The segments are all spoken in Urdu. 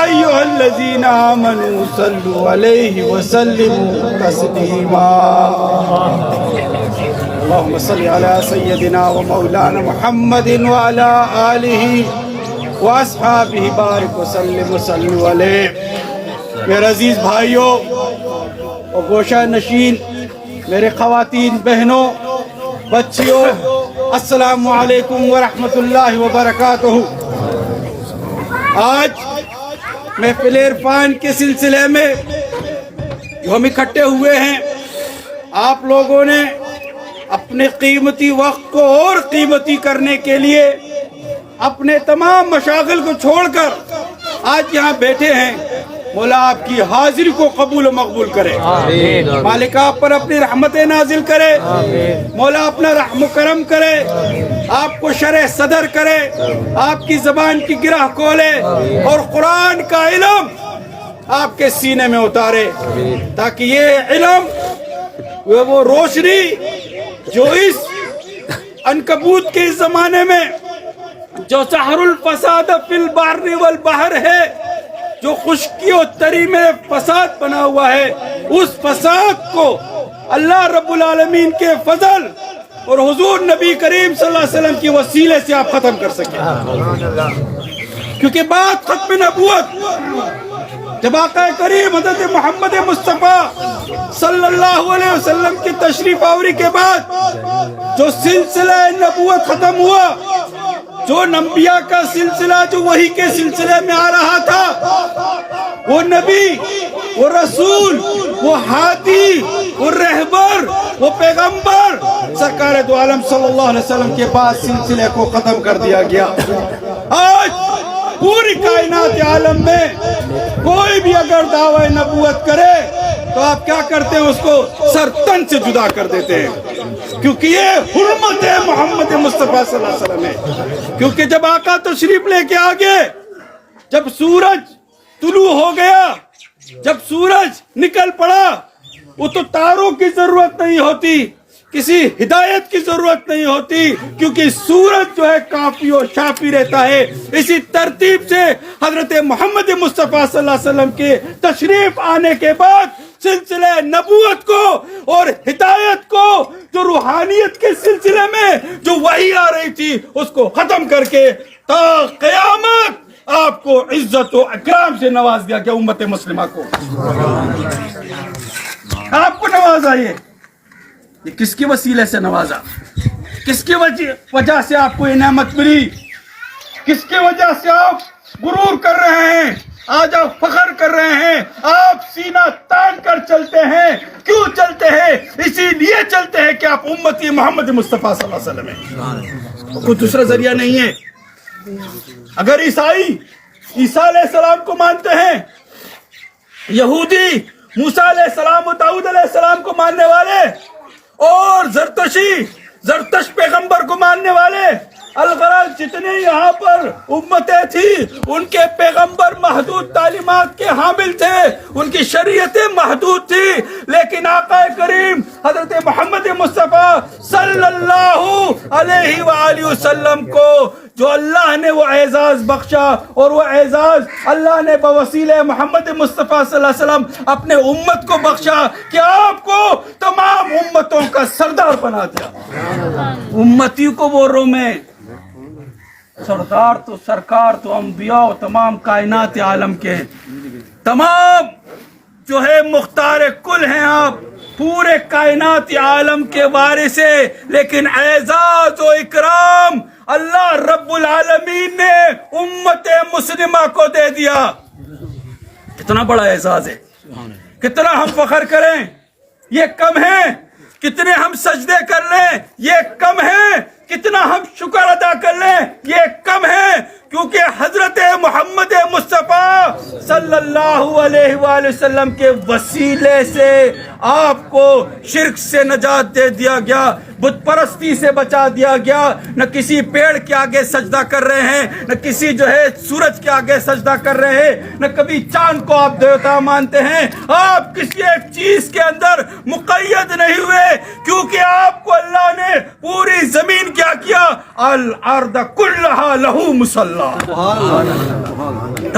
أيها الذين آمنوا صلوا عليه وسلموا تسليما اللهم صل على سيدنا ومولانا محمد وعلى آله وأصحابه بارك وسلم وسلم عليه. میرے عزیز بھائیوں اور گوشہ نشین، میرے خواتین بہنوں، بچیوں، السلام علیکم ورحمۃ اللہ وبرکاتہ. آج محفل عرفان کے سلسلے میں جو ہم اکٹھے ہوئے ہیں، آپ لوگوں نے اپنے قیمتی وقت کو اور قیمتی کرنے کے لیے اپنے تمام مشاغل کو چھوڑ کر آج یہاں بیٹھے ہیں. مولا آپ کی حاضری کو قبول و مقبول کرے. مالک آپ پر اپنی رحمتیں نازل کرے. مولا اپنا رحم و کرم کرے، آپ کو شرح صدر کرے، آپ کی زبان کی گرہ کھولے اور قرآن کا علم آپ کے سینے میں اتارے، تاکہ یہ علم وہ روشنی جو اس عنکبوت کے زمانے میں جو سحر الفساد فی البر والبحر ہے، جو خشکی و تری میں فساد بنا ہوا ہے، اس فساد کو اللہ رب العالمین کے فضل اور حضور نبی کریم صلی اللہ علیہ وسلم کی وسیلے سے آپ ختم کر سکیں. کیونکہ بات ختم نبوت جب آقا کریم حضرت محمد مصطفیٰ صلی اللہ علیہ وسلم کی تشریف آوری کے بعد جو سلسلہ نبوت ختم ہوا، جو انبیاء کا سلسلہ جو وحی کے سلسلے میں آ رہا تھا، وہ نبی، وہ رسول، وہ ہادی، وہ رہبر، وہ پیغمبر سرکار دو عالم صلی اللہ علیہ وسلم کے بعد سلسلے کو ختم کر دیا گیا. آج پوری کائنات عالم میں کوئی بھی اگر دعوی نبوت کرے تو آپ کیا کرتے ہیں؟ اس کو سر تن سے جدا کر دیتے ہیں، کیونکہ یہ حرمت ہے محمد مصطفیٰ صلی اللہ علیہ وسلم ہے. کیونکہ جب آقا تشریف لے کے آگے، جب سورج طلوع ہو گیا، جب سورج نکل پڑا، وہ تو تاروں کی ضرورت نہیں ہوتی، کسی ہدایت کی ضرورت نہیں ہوتی، کیونکہ سورج جو ہے کافی و شافی رہتا ہے. اسی ترتیب سے حضرت محمد مصطفیٰ صلی اللہ علیہ وسلم کے تشریف آنے کے بعد سلسلہ نبوت کو اور ہدایت کو، جو روحانیت کے سلسلے میں جو وحی آ رہی تھی، اس کو ختم کر کے تا قیامت آپ کو عزت و اکرام سے نواز دیا گیا. امت مسلمہ کو آپ کو نوازا. یہ کس کی وسیلے سے نوازا؟ کس کی وجہ سے آپ کو یہ نعمت ملی؟ کس کی وجہ سے آپ غرور کر رہے ہیں؟ آج آپ فخر کر رہے ہیں، آپ سینہ تان کر چلتے ہیں. کیوں چلتے ہیں؟ اسی لیے چلتے ہیں کہ آپ امتی محمد مصطفیٰ صلی اللہ علیہ وسلم ہیں، کوئی دوسرا ذریعہ نہیں ہے. اگر عیسیٰ علیہ السلام کو مانتے ہیں، یہودی موسیٰ علیہ السلام و داؤد علیہ السلام کو ماننے والے، اور زرتش پیغمبر کو ماننے والے، الغرض جتنے یہاں پر امتیں تھی، ان کے پیغمبر محدود تعلیمات کے حامل تھے، ان کی شریعتیں محدود تھی. لیکن آقا کریم حضرت محمد مصطفیٰ صلی اللہ علیہ وآلہ وسلم کو جو اللہ نے وہ اعزاز بخشا، اور وہ اعزاز اللہ نے بوسیلہ محمد مصطفیٰ صلی اللہ علیہ وسلم اپنے امت کو بخشا کہ آپ کو تمام امتوں کا سردار بنا دیا. امتی کو بوروں میں سردار تو سرکار تو انبیاء و تمام کائنات عالم کے تمام جو ہے مختار کل ہیں. آپ پورے کائنات عالم کے وارث ہیں، لیکن اعزاز و اکرام اللہ رب العالمین نے امت مسلمہ کو دے دیا. کتنا بڑا اعزاز ہے، کتنا ہم فخر کریں یہ کم ہے، کتنے ہم سجدے کر لیں یہ کم ہے، کتنا ہم شکر ادا کر لیں یہ کم ہے. کیونکہ حضرت محمد مصطفیٰ صلی اللہ علیہ وآلہ وسلم کے وسیلے سے آپ کو شرک سے نجات دے دیا گیا، بت پرستی سے بچا دیا گیا. نہ کسی پیڑ کے آگے سجدہ کر رہے ہیں، نہ کسی جو ہے سورج کے آگے سجدہ کر رہے ہیں، نہ کبھی چاند کو آپ دیوتا مانتے ہیں. آپ کسی ایک چیز کے اندر مقید نہیں ہوئے، کیونکہ آپ کو اللہ نے پوری زمین کیا کیا، الارض کلھا لہ مصلی.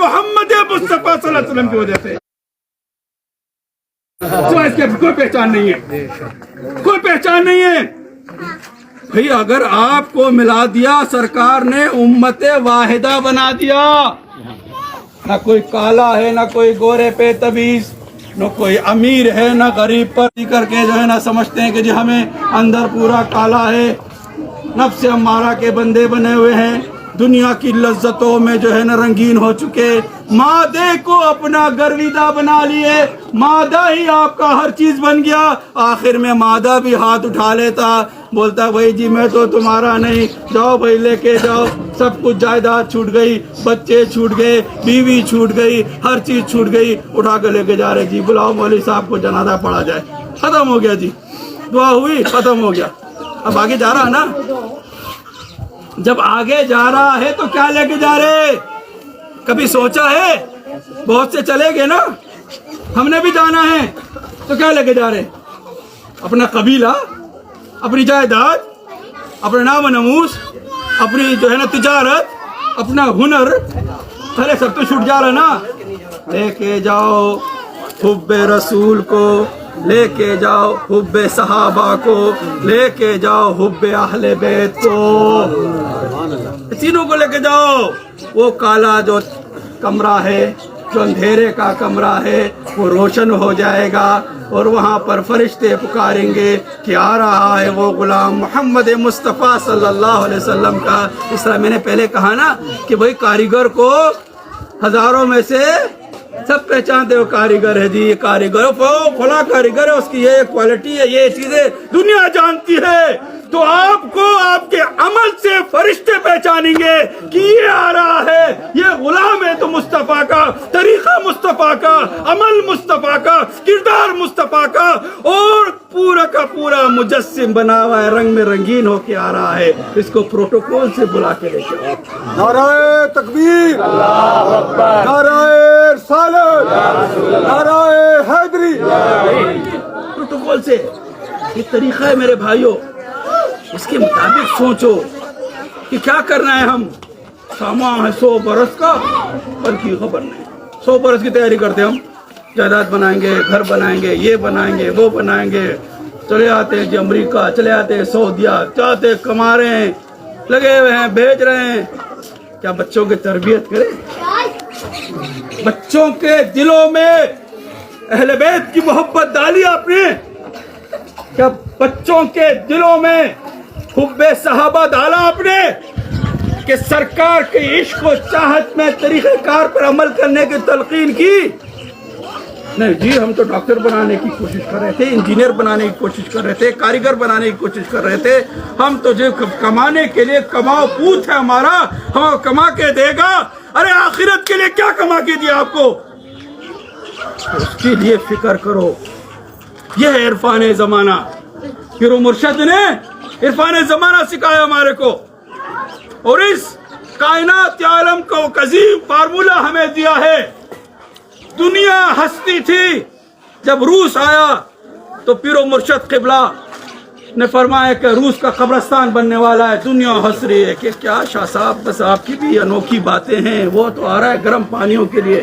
محمد مصطفیٰ صلی اللہ علیہ وسلم کی وجہ سے اس کی کوئی پہچان نہیں ہے، کوئی پہچان نہیں ہے بھئی۔ اگر آپ کو ملا دیا سرکار نے، امت واحدہ بنا دیا، نہ کوئی کالا ہے نہ کوئی گورے پہ تمیز، نہ کوئی امیر ہے نہ غریب پر کر کے جو ہے نہ سمجھتے ہیں کہ جی ہمیں اندر پورا کالا ہے، نفس امارہ کے بندے بنے ہوئے ہیں، دنیا کی لذتوں میں جو ہے نا رنگین ہو چکے، مادے کو اپنا گرویدہ بنا لیے، مادہ ہی آپ کا ہر چیز بن گیا۔ آخر میں مادہ بھی ہاتھ اٹھا لیتا، بولتا بھائی جی میں تو تمہارا نہیں، جاؤ بھائی لے کے جاؤ، سب کچھ جائیداد چھوٹ گئی، بچے چھوٹ گئے، بیوی چھوٹ گئی، ہر چیز چھوٹ گئی، اٹھا کے لے کے جا رہے، جی بلاؤ مولوی صاحب کو جنازہ پڑھا جائے، ختم ہو گیا جی، دعا ہوئی ختم ہو گیا۔ اب آگے جا رہا نا، جب آگے جا رہا ہے تو کیا لے کے جا رہے؟ کبھی سوچا ہے؟ بہت سے چلے گئے نا، ہم نے بھی جانا ہے تو کیا لے کے جا رہے؟ اپنا قبیلہ، اپنی جائیداد، اپنا نام و نموس، اپنی جو ہے نا تجارت، اپنا ہنر، ارے سب تو چھوٹ جا رہا نا۔ لے کے جاؤ حب رسول کو، لے کے جاؤ حب صحابہ کو، لے کے جاؤ حب اہل بیت کو، تینوں کو لے کے جاؤ۔ وہ کالا جو کمرہ ہے، جو اندھیرے کا کمرہ ہے، وہ روشن ہو جائے گا، اور وہاں پر فرشتے پکاریں گے کہ آ رہا ہے وہ غلام محمد مصطفیٰ صلی اللہ علیہ وسلم کا۔ اس طرح میں نے پہلے کہا نا کہ بھائی کاریگر کو ہزاروں میں سے سب پہچانتے ہو، کاریگر ہے جی یہ کاریگر، فلاں کاریگر ہے، اس کی یہ کوالٹی ہے، یہ چیزیں دنیا جانتی ہے۔ تو آپ کو آپ کے عمل سے فرشتے پہچانیں گے کہ یہ آ رہا ہے، یہ غلام ہے تو مصطفیٰ کا، طریقہ مصطفیٰ کا، عمل مصطفیٰ کا، کردار مصطفیٰ کا، اور پورا کا پورا مجسم بنا ہوا ہے، رنگ میں رنگین ہو کے آ رہا ہے۔ اس کو پروٹوکول سے بلا کے لے کے آؤ۔ نعرہ تکبیر، نعرہ رسالت، نعرہ حیدری۔ پروٹوکول سے یہ طریقہ ہے میرے بھائیوں، اس کے مطابق سوچو کہ کیا کرنا ہے۔ ہم سامان ہے 100 برس کا، پر کی خبر نہیں، 100 برس کی تیاری کرتے ہم، جائیداد بنائیں گے، گھر بنائیں گے، یہ بنائیں گے، وہ بنائیں گے، چلے آتے ہیں جی امریکہ، چلے آتے ہیں سعودیہ، چاہتے کما رہے ہیں، لگے ہوئے ہیں، بھیج رہے ہیں۔ کیا بچوں کی تربیت کریں؟ بچوں کے دلوں میں اہل بیت کی محبت ڈالی آپ نے؟ کیا بچوں کے دلوں میں حب صحابہ ڈالا آپ نے کہ سرکار کے عشق و چاہت میں طریقہ کار پر عمل کرنے کی تلقین کی؟ نہیں جی، ہم تو ڈاکٹر بنانے کی کوشش کر رہے تھے، انجینئر بنانے کی کوشش کر رہے تھے، کاریگر بنانے کی کوشش کر رہے تھے۔ ہم تو جو کمانے کے لیے کماؤ پوت ہے ہمارا، ہم کما کے دے گا۔ ارے آخرت کے لیے کیا کما کے دیا آپ کو؟ اس کے لیے فکر کرو۔ یہ ہے عرفان زمانہ۔ پیر و مرشد نے عرفان زمانہ سکھایا ہمارے کو، اور اس کائنات عالم کا عظیم فارمولہ ہمیں دیا ہے۔ دنیا ہستی تھی، جب روس آیا تو پیر و مرشد قبلہ نے فرمایا کہ روس کا قبرستان بننے والا ہے، دنیا ہنس رہی ہے کہ کیا شاہ صاحب، بس آپ کی بھی انوکھی باتیں ہیں، وہ تو آ رہا ہے گرم پانیوں کے لیے۔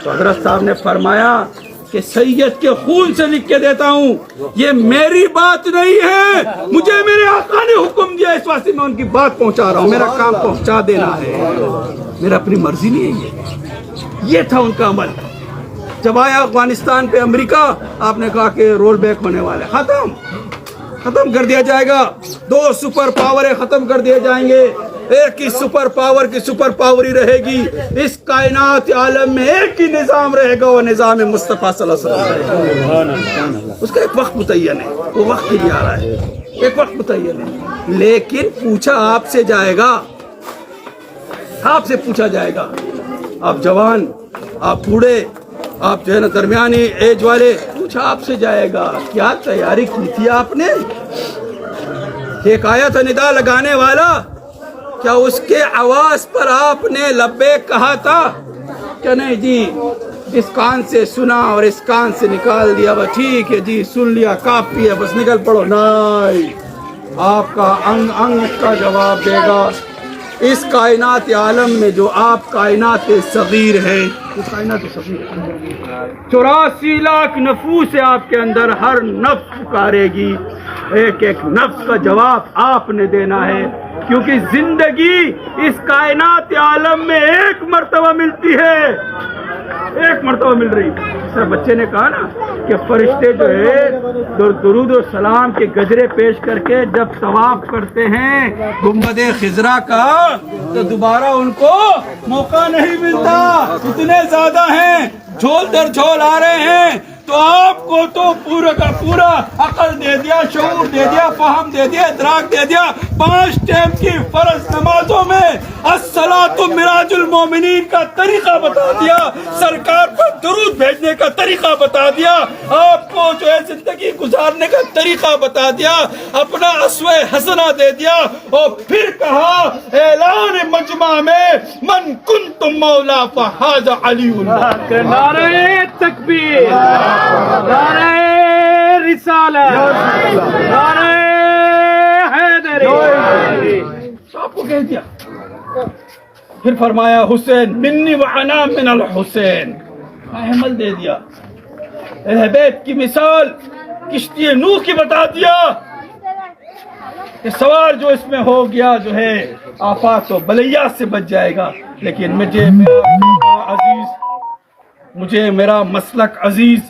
تو حضرت صاحب نے فرمایا کہ سید کے خون سے لکھ کے دیتا ہوں، یہ میری بات نہیں ہے، مجھے میرے آقا نے حکم دیا، اس واسطے میں ان کی بات پہنچا رہا ہوں، میرا کام پہنچا دینا ہے، میرا اپنی مرضی نہیں ہے۔ یہ تھا ان کا عمل۔ جب آیا افغانستان پہ امریکہ، آپ نے کہا کہ رول بیک ہونے والا ہے، ختم کر دیا جائے گا، 2 سپر پاوریں ختم کر دیے جائیں گے، ایک ہی سپر پاور کی سپر پاور ہی رہے گی، اس کائنات عالم میں ایک ہی نظام رہے گا، وہ نظام مصطفیٰ صلی اللہ علیہ وسلم۔ اس کا ایک وقت متعین ہے، وہ وقت کے لیے آ رہا ہے، ایک وقت متعین ہے، لیکن پوچھا آپ سے جائے گا، آپ سے پوچھا جائے گا، آپ جوان، آپ بوڑھے، آپ جو ہے نا درمیانی ایج والے، پوچھا آپ سے جائے گا کیا تیاری کی تھی آپ نے؟ ایک آیا تھا ندا لگانے والا، کیا اس کے آواز پر آپ نے لبیک کہا تھا کہ نہیں جی اس کان سے سنا اور اس کان سے نکال دیا، بس ٹھیک ہے جی سن لیا کافی ہے بس نکل پڑو؟ نہیں، آپ کا انگ انگ کا جواب دے گا اس کائنات عالم میں جو آپ کائنات صغیر ہیں، اس کائنات صغیر 84 لاکھ نفوس آپ کے اندر، ہر نفس پکارے گی، ایک ایک نفس کا جواب آپ نے دینا ہے، کیونکہ زندگی اس کائنات عالم میں ایک مرتبہ ملتی ہے، ایک مرتبہ مل رہی ہے۔ جس طرح بچے نے کہا نا کہ فرشتے جو ہے درود و سلام کے گجرے پیش کر کے جب طواف کرتے ہیں گنبد خضرا کا تو دوبارہ ان کو موقع نہیں ملتا، اتنے زیادہ ہیں، جھول در جھول آ رہے ہیں۔ تو آپ کو تو پورا کا پورا عقل دے دیا، شعور دے دیا، فہم دے دیا، ادراک دے دیا، 5 ٹائم کی فرض نمازوں میں الصلاۃ معراج المومنین کا طریقہ بتا دیا، سرکار پر درود بھیجنے کا طریقہ بتا دیا، آپ کو جو ہے زندگی گزارنے کا طریقہ بتا دیا، اپنا اسوہ حسنہ دے دیا، اور پھر کہا اعلان مجمع میں من کنتم مولا فہذا علی اللہ۔ نعرہ تکبیر، نعرہ رسالت، نعرہ حیدری۔ آپ کو کہہ دیا، پھر فرمایا حسین منی وانا من الحسین، حمل دے دیا، اہل بیت کی مثال کشتی نوح کی بتا دیا کہ سوار جو اس میں ہو گیا جو ہے آفات و بلیات سے بچ جائے گا، لیکن مجھے میرا عزیز، مجھے میرا مسلک عزیز،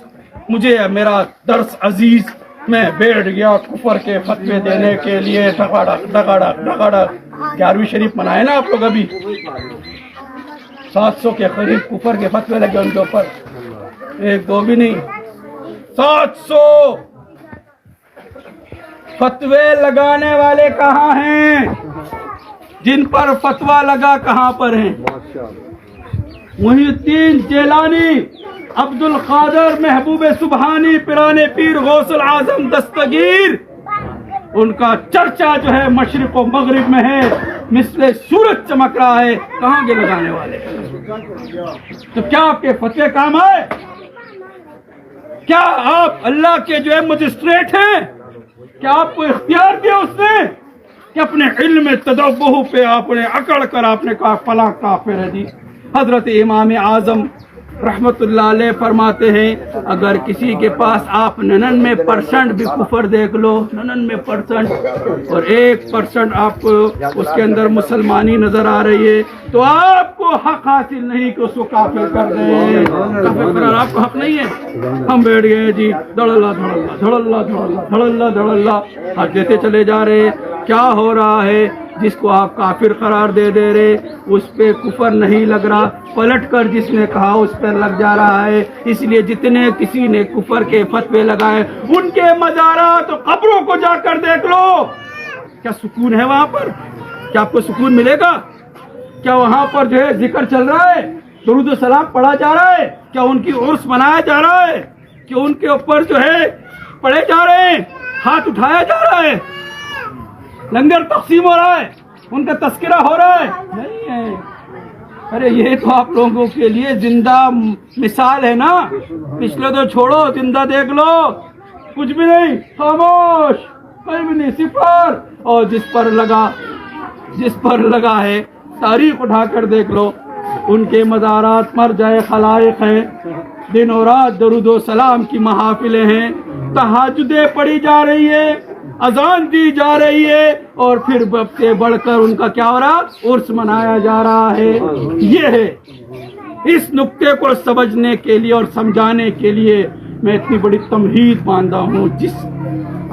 مجھے میرا درس عزیز، میں بیٹھ گیا کفر کے فتوے دینے کے لیے، ڈگاڑک ڈگاڑک ڈگاڑک۔ 11ویں شریف منائے نا آپ لوگ، ابھی 700 کے قریب کفر کے فتوے لگے ان کے اوپر، ایک دو بھی نہیں، 700 فتوے لگانے والے کہاں ہیں؟ جن پر فتویٰ لگا کہاں پر ہیں؟ محی الدین جیلانی، عبد القادر محبوب سبحانی، پیران پیر غوث العظم دستگیر، ان کا چرچا جو ہے مشرق و مغرب میں ہے، مثل سورج چمک رہا ہے، کہاں کے لگانے والے؟ تو کیا آپ کے فتوے کام آئے؟ کیا آپ اللہ کے جو ہے مجسٹریٹ ہیں؟ کیا آپ کو اختیار دیا اس نے کہ اپنے علم تدبہ پہ آپ نے اکڑ کر آپ نے کہا فلاں کافر ہے؟ جی حضرت امام اعظم رحمت اللہ علیہ فرماتے ہیں اگر کسی کے پاس آپ 99% بھی کفر دیکھ لو، 99%، اور 1% آپ کو اس کے اندر مسلمانی نظر آ رہی ہے، تو آپ کو حق حاصل نہیں کہ اس کو کافر کر دیں، کافر قرار آپ کو حق نہیں ہے۔ ہم بیٹھ گئے جی، دھڑ اللہ دھڑ اللہ دھڑ اللہ دھڑ اللہ دھڑ اللہ دھڑ اللہ، حق دیتے چلے جا رہے۔ کیا ہو رہا ہے؟ جس کو آپ کافر قرار دے رہے اس پہ کفر نہیں لگ رہا، پلٹ کر جس نے کہا اس پہ لگ جا رہا ہے۔ اس لیے جتنے کسی نے کفر کے فتوے لگائے ان کے مزارات و قبروں کو جا کر دیکھ لو، کیا سکون ہے وہاں پر؟ کیا آپ کو سکون ملے گا؟ کیا وہاں پر جو ہے ذکر چل رہا ہے، درود و سلام پڑھا جا رہا ہے؟ کیا ان کی عرس منایا جا رہا ہے؟ کہ ان کے اوپر جو ہے پڑھے جا رہے ہیں، ہاتھ اٹھایا جا رہا ہے، لنگر تقسیم ہو رہا ہے، ان کا تذکرہ ہو رہا ہے؟ نہیں ہے۔ ارے یہ تو آپ لوگوں کے لیے زندہ مثال ہے نا، پچھلے تو چھوڑو، زندہ دیکھ لو، کچھ بھی نہیں، خاموش، کوئی بھی نہیں، صفر۔ اور جس پر لگا ہے تاریخ اٹھا کر دیکھ لو، ان کے مزارات پر جائے خلائق ہیں، دن و رات درود و سلام کی محافلیں ہیں، تہجدیں پڑھی جا رہی ہے، اذان دی جا رہی ہے، اور پھر بب سے بڑھ کر ان کا کیا ہو رہا؟ عرس منایا جا رہا ہے۔ یہ ہے، اس نقطے کو سمجھنے کے لیے اور سمجھانے کے لیے میں اتنی بڑی تمہید باندھا ہوں۔ جس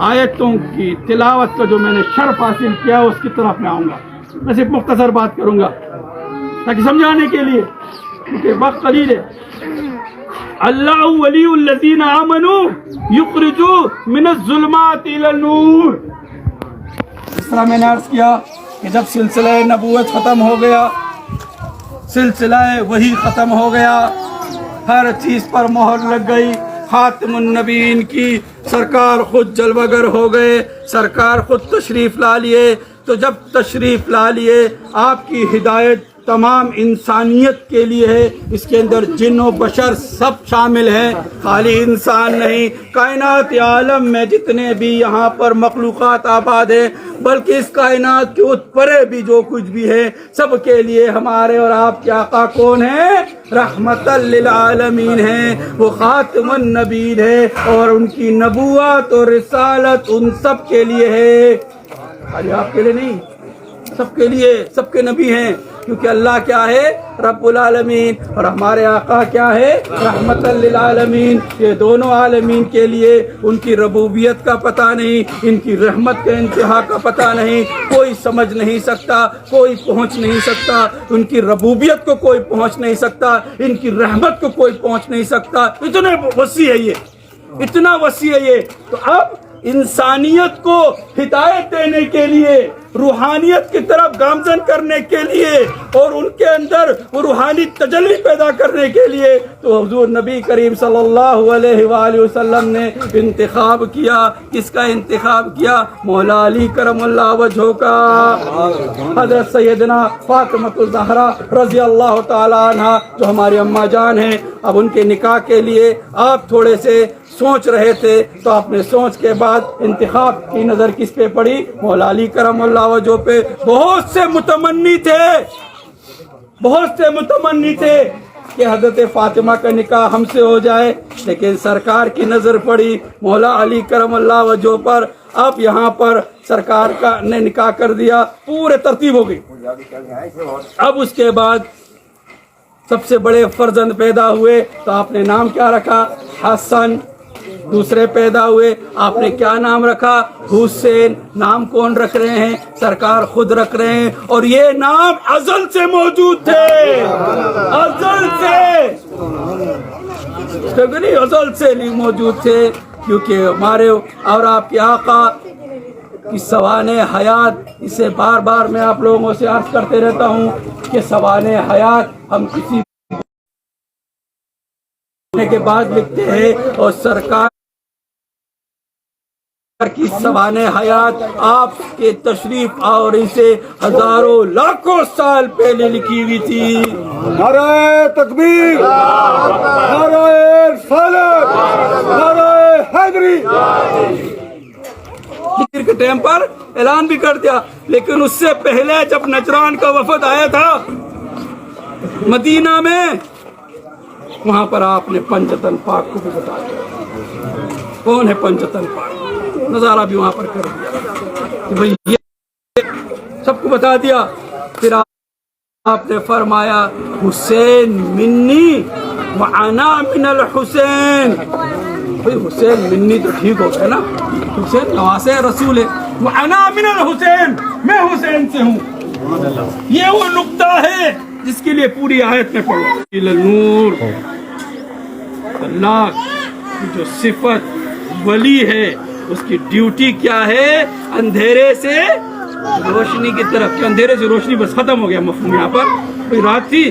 آیتوں کی تلاوت کا جو میں نے شرف حاصل کیا اس کی طرف میں آؤں گا، میں صرف مختصر بات کروں گا تاکہ سمجھانے کے لیے، کیونکہ وقت قلیل ہے۔ اللہ ولی الذین آمنوا یخرجوا من الظلمات الی النور۔ اس طرح میں نے عرض کیا کہ جب سلسلہ نبوت ختم ہو گیا، سلسلہ وحی ختم ہو گیا، ہر چیز پر مہر لگ گئی، خاتم النبیین کی سرکار خود جلوہ گر ہو گئے، سرکار خود تشریف لا لیے۔ تو جب تشریف لا لیے، آپ کی ہدایت تمام انسانیت کے لیے ہے. اس کے اندر جن و بشر سب شامل ہیں, خالی انسان نہیں. کائنات عالم میں جتنے بھی یہاں پر مخلوقات آباد ہیں, بلکہ اس کائنات کے پرے بھی جو کچھ بھی ہے, سب کے لیے ہمارے اور آپ کے آقا کون ہیں؟ رحمت للعالمین ہیں. وہ خاتم النبیین ہے, اور ان کی نبوت اور رسالت ان سب کے لیے ہے, خالی آپ کے لیے نہیں, سب کے لیے. سب کے نبی ہیں, کیونکہ اللہ کیا ہے؟ رب العالمین, اور ہمارے آقا کیا ہے؟ رحمت للعالمین. یہ دونوں عالمین کے لیے ان کی ربوبیت کا پتہ نہیں, ان کی رحمت کے انتہا کا پتہ نہیں. کوئی سمجھ نہیں سکتا, کوئی پہنچ نہیں سکتا. ان کی ربوبیت کو کوئی پہنچ نہیں سکتا, ان کی رحمت کو کوئی پہنچ نہیں سکتا. اتنا وسیع ہے یہ, اتنا وسیع ہے یہ. تو اب انسانیت کو ہدایت دینے کے لیے, روحانیت کی طرف گامزن کرنے کے لیے, اور ان کے اندر وہ روحانی تجلی پیدا کرنے کے لیے, تو حضور نبی کریم صلی اللہ علیہ وآلہ وسلم نے انتخاب کیا. کس کا انتخاب کیا؟ مولا علی کرم اللہ وجہہ کا. حضرت سیدنا فاطمۃ الزہرا رضی اللہ تعالی عنہ جو ہماری اماں جان ہیں, اب ان کے نکاح کے لیے آپ تھوڑے سے سوچ رہے تھے, تو آپ نے سوچ کے بعد انتخاب کی نظر کس پہ پڑی؟ مولا علی کرم اللہ وجہہ پہ. بہت سے متمنی تھے, بہت سے متمنی تھے کہ حضرت فاطمہ کا نکاح ہم سے ہو جائے, لیکن سرکار کی نظر پڑی مولا علی کرم اللہ وجہہ پر. اب یہاں پر سرکار کا نے نکاح کر دیا, پورے ترتیب ہو گئی. اب اس کے بعد سب سے بڑے فرزند پیدا ہوئے, تو آپ نے نام کیا رکھا؟ حسن. دوسرے پیدا ہوئے, آپ نے کیا نام رکھا؟ حسین. نام کون رکھ رہے ہیں؟ سرکار خود رکھ رہے ہیں, اور یہ نام ازل سے موجود تھے, ازل سے, ازل سے موجود تھے. کیونکہ ہمارے اور آپ کے آقا کی سوانح حیات, اسے بار بار میں آپ لوگوں سے عرض کرتے رہتا ہوں کہ سوانح حیات ہم کسی کے بعد لکھتے ہیں, اور سرکار کی سوانح حیات آپ کے تشریف آوری سے ہزاروں لاکھوں سال پہلے لکھی ہوئی تھی. نعرہ تکبیر, نعرہ رسالت, نعرہ حیدری. ذکر کے ٹائم پر اعلان بھی کر دیا, لیکن اس سے پہلے جب نجران کا وفد آیا تھا مدینہ میں, وہاں پر آپ نے پنجتن پاک کو بھی بتا دیا. کون ہے پنجتن پاک؟ نظارہ بھی وہاں پر کر دیا کہ بھئی یہ سب کو بتا دیا. پھر آپ نے فرمایا حسین منی وانا من الحسین. بھئی حسین منی تو ٹھیک ہو گیا نا, حسین نواسے رسول ہے. وانا من الحسین, میں حسین سے ہوں. یہ وہ نقطہ ہے جس کے لیے پوری آیت میں پڑھو. نور, اللہ کی جو صفت ولی ہے اس کی ڈیوٹی کیا ہے؟ اندھیرے سے روشنی کی طرف. کہ اندھیرے سے روشنی بس ختم ہو گیا مفہوم. یہاں پر کوئی رات تھی,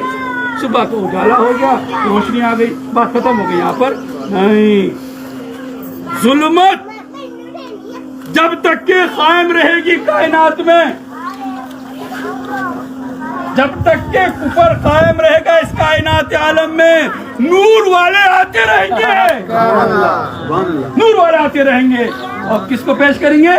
صبح کو اجالا ہو گیا, روشنی آ گئی, بات ختم ہو گئی. یہاں پر نہیں, ظلمت جب تک کہ قائم رہے گی کائنات میں, جب تک کہ کفر قائم رہے گا اس کائنات عالم میں, نور والے آتے رہیں گے, نور والے آتے رہیں گے. اور کس کو پیش کریں گے؟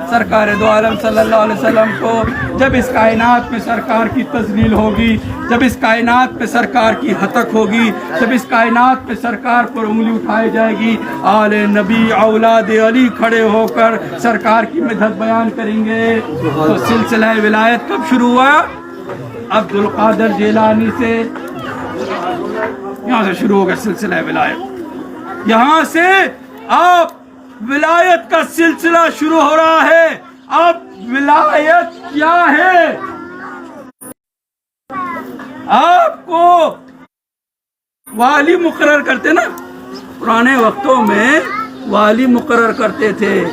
سرکار دو عالم صلی اللہ علیہ وسلم کو. جب اس کائنات میں سرکار کی تذلیل ہوگی, جب اس کائنات میں سرکار کی ہتک ہوگی, جب اس کائنات میں سرکار پر انگلی اٹھائی جائے گی, آل نبی اولاد علی کھڑے ہو کر سرکار کی مدحت بیان کریں گے. تو سلسلہ ولایت کب شروع ہوا؟ عبد القادر جیلانی سے, یہاں سے شروع ہوگا سلسلہ ولایت. یہاں سے آپ ولایت کا سلسلہ شروع ہو رہا ہے. اب ولایت کیا ہے؟ آپ کو والی مقرر کرتے نا, پرانے وقتوں میں والی مقرر کرتے تھے.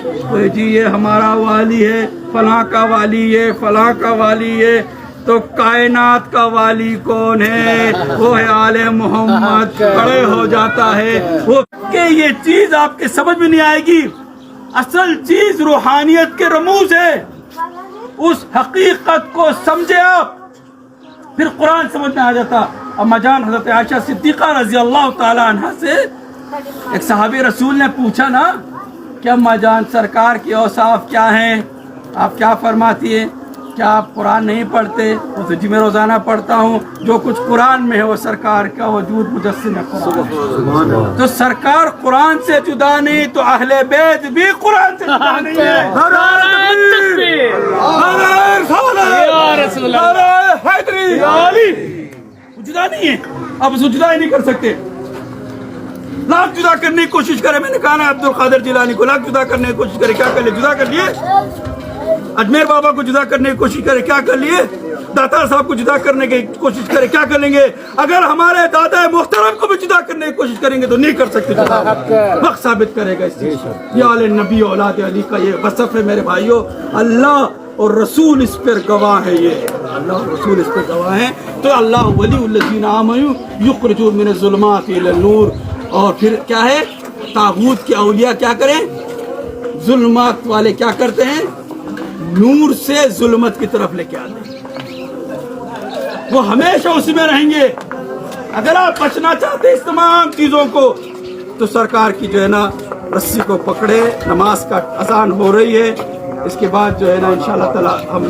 جی یہ ہمارا والی ہے, فلاں کا والی ہے, فلاں کا والی ہے. تو کائنات کا والی کون ہے؟ وہ ہے آل محمد. کھڑے ہو جاتا ہے وہ کہ یہ چیز آپ کے سمجھ میں نہیں آئے گی. اصل چیز روحانیت کے رموز ہے. اس حقیقت کو سمجھے آپ, پھر قرآن سمجھ میں آ جاتا. اما جان حضرت عائشہ صدیقہ رضی اللہ تعالی عنہ سے ایک صحابی رسول نے پوچھا نا کہ اما جان سرکار کی اوصاف کیا ہیں, آپ کیا فرماتی ہیں, کیا آپ قرآن نہیں پڑھتے؟ وہ تو جی میں روزانہ پڑھتا ہوں, جو کچھ قرآن میں ہے وہ سرکار کا وجود مجسم ہے قرآن. تو سرکار قرآن سے جدا نہیں تو اہل بیت بھی قرآن سے جدا نہیں ہے. جدا نہیں ہے, آپ اس کو جدا ہی نہیں کر سکتے. لاکھ جدا کرنے کی کوشش کرے, میں نے کہا نا عبد القادر جیلانی کو لاکھ جدا کرنے کی کوشش کرے, کیا کر لے, جدا کر لیے. اجمیر بابا کو جدا کرنے کی کوشش کرے, کیا کر لیے. داتا صاحب کو جدا کرنے کی کوشش کرے, کیا کر لیں گے. اگر ہمارے دادا محترم کو بھی جدا کرنے کی کوشش کریں گے تو نہیں کر سکتے. وقت ثابت کرے گا اس چیز. یہ آل نبی اولاد علی کا یہ وصف ہے میرے بھائیوں. اللہ اور رسول اس پر گواہ ہے, یہ اللہ اور رسول اس پر گواہ ہیں. تو اللہ ولی الذین آمنوا یخرجون من الظلمات الی النور. اور پھر کیا ہے, طاغوت کے اولیاء کیا کریں, ظلمات والے کیا کرتے ہیں, نور سے ظلمت کی طرف لے کے آتے ہیں. وہ ہمیشہ اسی میں رہیں گے. اگر آپ بچنا چاہتے ہیں اس تمام چیزوں کو تو سرکار کی جو ہے نا رسی کو پکڑے. نماز کا اذان ہو رہی ہے, اس کے بعد جو ہے نا انشاءاللہ تعالی ہم